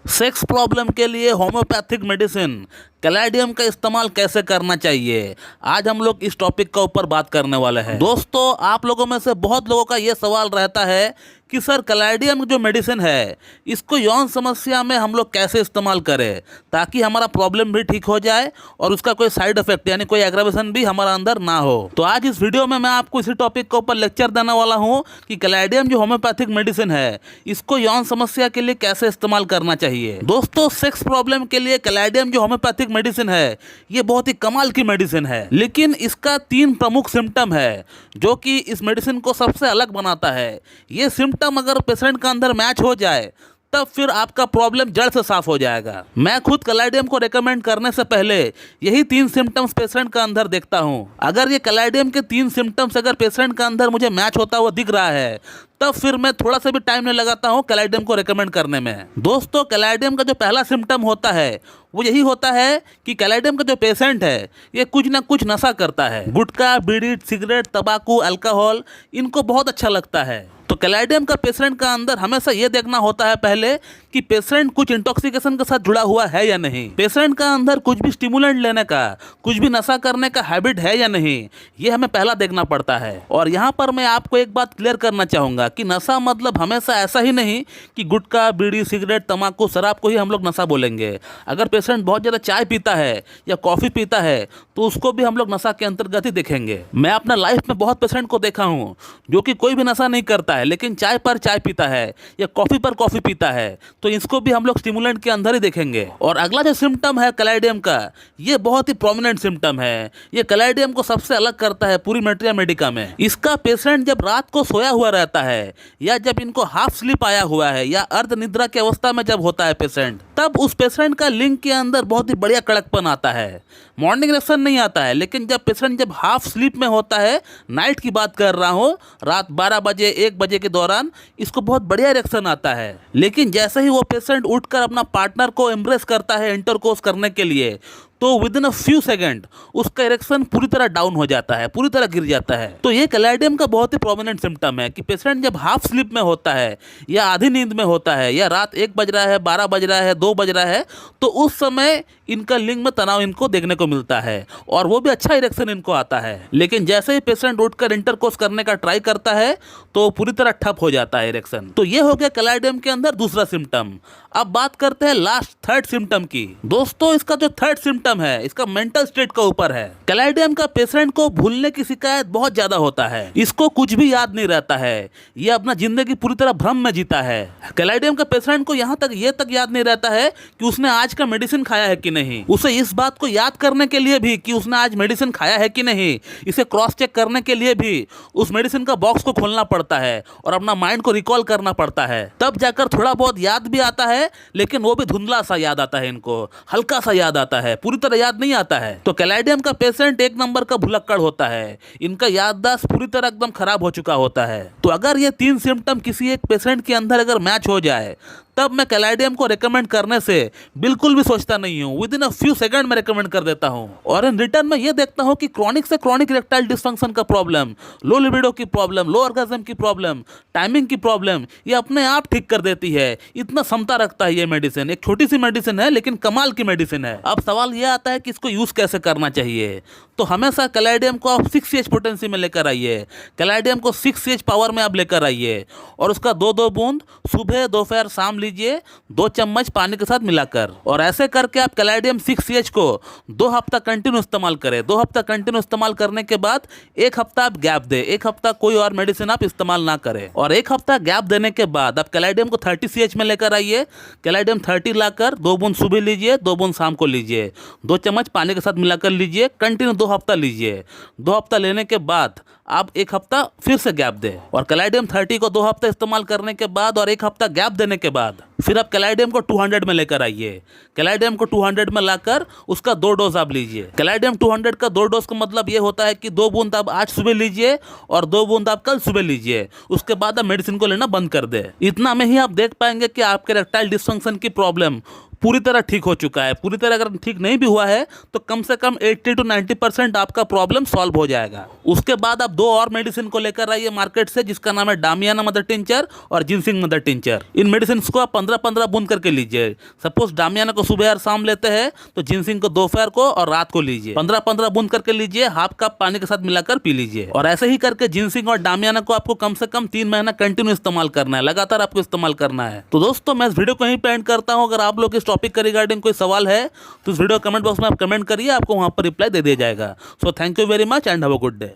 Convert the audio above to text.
Sex problem के लिए homeopathic medicine कैलाडियम का इस्तेमाल कैसे करना चाहिए, आज हम लोग इस टॉपिक का ऊपर बात करने वाले हैं। दोस्तों, आप लोगों में से बहुत लोगों का ये सवाल रहता है कि सर कैलाडियम जो मेडिसिन है इसको यौन समस्या में हम लोग कैसे इस्तेमाल करें ताकि हमारा प्रॉब्लम भी ठीक हो जाए और उसका कोई साइड इफेक्ट यानी कोई एग्रावेशन भी हमारा अंदर ना हो। तो आज इस वीडियो में मैं आपको इसी टॉपिक के ऊपर लेक्चर देने वाला हूँ कि कैलाडियम जो होम्योपैथिक मेडिसिन है इसको यौन समस्या के लिए कैसे इस्तेमाल करना चाहिए। दोस्तों, सेक्स प्रॉब्लम के लिए कैलाडियम जो होम्योपैथिक मेडिसिन है ये बहुत ही कमाल की मेडिसिन है, लेकिन इसका 3 प्रमुख सिम्टम है जो कि इस मेडिसिन को सबसे अलग बनाता है। ये सिम्टम अगर पेशेंट का अंदर मैच हो जाए तब फिर आपका प्रॉब्लम जड़ से साफ हो जाएगा। मैं खुद कैलाडियम को रेकमेंड करने से पहले यही 3 सिम्टम्स पेशेंट का अंदर देखता हूँ। अगर ये कैलाडियम के 3 सिम्टम्स अगर पेशेंट का अंदर मुझे मैच होता हुआ दिख रहा है तब फिर मैं थोड़ा सा भी टाइम नहीं लगाता हूँ कैलाडियम को रेकमेंड करने में। दोस्तों, कैलाडियम का जो पहला सिम्टम होता है वो यही होता है कि कैलाडियम का जो पेशेंट है ये कुछ ना कुछ नशा करता है। गुटखा, बीड़ी, सिगरेट, तंबाकू, अल्कोहल इनको बहुत अच्छा लगता है। तो कैलाडियम का पेशेंट का अंदर हमेशा ये देखना होता है पहले कि पेशेंट कुछ इंटॉक्सिकेशन के साथ जुड़ा हुआ है या नहीं, पेशेंट का अंदर कुछ भी स्टिमुलेंट लेने का, कुछ भी नशा करने का हैबिट है या नहीं, ये हमें पहला देखना पड़ता है। और यहाँ पर मैं आपको एक बात क्लियर करना चाहूँगा कि नशा मतलब हमेशा ऐसा ही नहीं कि गुटखा, बीड़ी, सिगरेट, तम्बाकू, शराब को ही हम लोग नशा बोलेंगे। अगर पेशेंट बहुत ज़्यादा चाय पीता है या कॉफ़ी पीता है तो उसको भी हम लोग नशा के अंतर्गत ही देखेंगे। मैं अपना लाइफ में बहुत पेशेंट को देखा हूँ जो कि कोई भी नशा नहीं करता है लेकिन चाय पर चाय पीता है या कॉफ़ी पर कॉफ़ी पीता है, तो इसको भी हम लोग स्टिमुलेंट के अंदर ही देखेंगे। और अगला जो सिम्टम है कैलाडियम का, ये बहुत ही प्रोमिनेंट सिम्टम है। ये कैलाडियम को सबसे अलग करता है पूरी मैट्रिया मेडिका में। इसका पेशेंट जब रात को सोया हुआ रहता है या जब इनको हाफ स्लीप आया हुआ है या अर्ध निद्रा की अवस्था में जब होता है पेशेंट, तब उस पेशेंट का लिंग के अंदर बहुत ही बढ़िया कड़कपन आता है। मॉर्निंग इरेक्शन नहीं आता है, लेकिन जब पेशेंट जब हाफ स्लीप में होता है, नाइट की बात कर रहा हूँ, रात 12 बजे 1 बजे के दौरान इसको बहुत बढ़िया इरेक्शन आता है। लेकिन जैसे ही वो पेशेंट उठकर अपना पार्टनर को एम्ब्रेस करता है इंटरकोर्स करने के लिए, तो with in a few second उसका इरेक्शन पूरी तरह डाउन हो जाता है, पूरी तरह गिर जाता है। तो ये कैलाडियम का बहुत ही प्रोमिनेंट सिम्टम है कि पेशेंट जब हाफ स्लीप में होता है या आधी नींद में होता है या रात 1 बज रहा है, 12 बज रहा है, 2 बज रहा है, तो उस समय इनका लिंग में तनाव इनको देखने को मिलता है और वो भी अच्छा इरेक्शन इनको आता है। लेकिन जैसे ही पेशेंट उठकर इंटरकोर्स करने का ट्राई करता है तो पूरी तरह ठप हो जाता है इरेक्शन। तो ये हो गया कैलाडियम के अंदर दूसरा सिम्टम। अब बात करते हैं लास्ट थर्ड सिम्टम की। दोस्तों, इसका जो थर्ड सिम्टम है इसका मेंटल स्टेट का ऊपर है। कैलाडियम का पेशेंट को भूलने की शिकायत बहुत ज्यादा होता है, इसको कुछ भी याद नहीं रहता है, ये अपना जिंदगी पूरी तरह भ्रम में जीता है। कैलाडियम का पेशेंट को यहाँ तक ये तक याद नहीं रहता है कि उसने आज का मेडिसिन खाया है कि नहीं। उसे इस बात को याद करने के लिए भी कि उसने आज मेडिसिन खाया है कि नहीं, इसे क्रॉस चेक करने के लिए भी उस मेडिसिन का बॉक्स को खोलना पड़ता है और अपना माइंड को रिकॉल करना पड़ता है। तब जाकर थोड़ा बहुत याद भी आता है, लेकिन वो भी धुंधला सा याद आता है, इनको हल्का सा याद आता है, पूरी तरह याद नहीं आता है। तो कैलाडियम का पेशेंट एक नंबर का भुलक्कड़ होता है, इनका याददाश्त पूरी तरह एकदम खराब हो चुका होता है। तो अगर ये 3 सिम्टम किसी एक पेशेंट के अंदर अगर मैच हो जाए तब मैं कैलाडियम को रेकमेंड करने से बिल्कुल भी सोचता नहीं हूँ, with in a few second में रेकमेंड कर देता हूँ। और इन रिटर्न में ये देखता हूँ कि क्रॉनिक से क्रॉनिक इरेक्टाइल डिस्फंक्शन का प्रॉब्लम, लो लिबिडो की प्रॉब्लम, लो ऑर्गेज्म की प्रॉब्लम, टाइमिंग की प्रॉब्लम, ये अपने आप ठीक कर देती है। इतना क्षमता रखता है ये मेडिसिन। एक छोटी सी मेडिसिन है लेकिन कमाल की मेडिसिन है। अब सवाल ये आता है कि इसको यूज कैसे करना चाहिए। तो हमेशा कैलाडियम को आप 6Ch पोटेंसी में लेकर आइए, कैलाडियम को 6Ch पावर में आप लेकर आइए और उसका 2-2 बूंद सुबह, दोपहर, शाम लीजिए 2 चम्मच पानी के साथ मिलाकर। और ऐसे करके आप कैलाडियम 6Ch को 2 हफ्ता कंटिन्यू इस्तेमाल करें। 2 हफ्ता कंटिन्यू इस्तेमाल करने के बाद 1 हफ्ता आप गैप दें, 1 हफ्ता कोई और मेडिसिन आप इस्तेमाल ना करें। और 1 हफ्ता गैप देने के बाद आप कैलाडियम को 30Ch में लेकर आइए। कैलाडियम 30 लाकर 2 बूंद सुबह लीजिए, 2 बूंद शाम को लीजिए, 2 चम्मच पानी के साथ मिलाकर लीजिए, कंटिन्यू 2 हफ्ता लीजिए। 2 हफ्ता लेने के बाद आप 1 हफ्ता फिर से गैप दें। और कैलाडियम 30 को 2 हफ्ता इस्तेमाल करने के बाद और 1 हफ्ता गैप देने के बाद फिर आप कैलाडियम को 200 में लेकर आइए। कैलाडियम को 200 में लाकर उसका 2 डोज आप लीजिए। कैलाडियम 200 का 2 डोज का मतलब ये होता है कि 2 बूंद आप आज सुबह लीजिए और 2 बूंद आप कल सुबह लीजिए। उसके बाद आप मेडिसिन को लेना बंद कर दे। इतना में ही आप देख पाएंगे कि आपके इरेक्टाइल डिस्फंक्शन की प्रॉब्लम पूरी तरह ठीक हो चुका है। पूरी तरह अगर ठीक नहीं भी हुआ है तो कम से कम 80 to 90% आपका प्रॉब्लम सॉल्व हो जाएगा। उसके बाद आप 2 और मेडिसिन को लेकर आइए मार्केट से, जिसका नाम है डामियाना मदर टिंचर और जिनसिंग मदर टिंचर। इन मेडिसिन को आप 15-15 बूंद करके लीजिए। सपोज डामियाना को सुबह और शाम लेते हैं तो जिनसिंग को दोपहर को और रात को लीजिए। 15-15 बूंद करके लीजिए, हाफ कप पानी के साथ मिलाकर पी लीजिए। और ऐसे ही करके जिनसिंग और डामियाना को आपको कम से कम 3 महीना कंटिन्यू इस्तेमाल करना है, लगातार आपको इस्तेमाल करना है। तो दोस्तों मैं इस वीडियो को यहीं पे एंड करता हूं। अगर आप लोग इस टॉपिक के रिगार्डिंग कोई सवाल है तो इस वीडियो कमेंट बॉक्स में आप कमेंट करिए, आपको वहां पर रिप्लाई दे दिया जाएगा। So thank you very much and have a good day.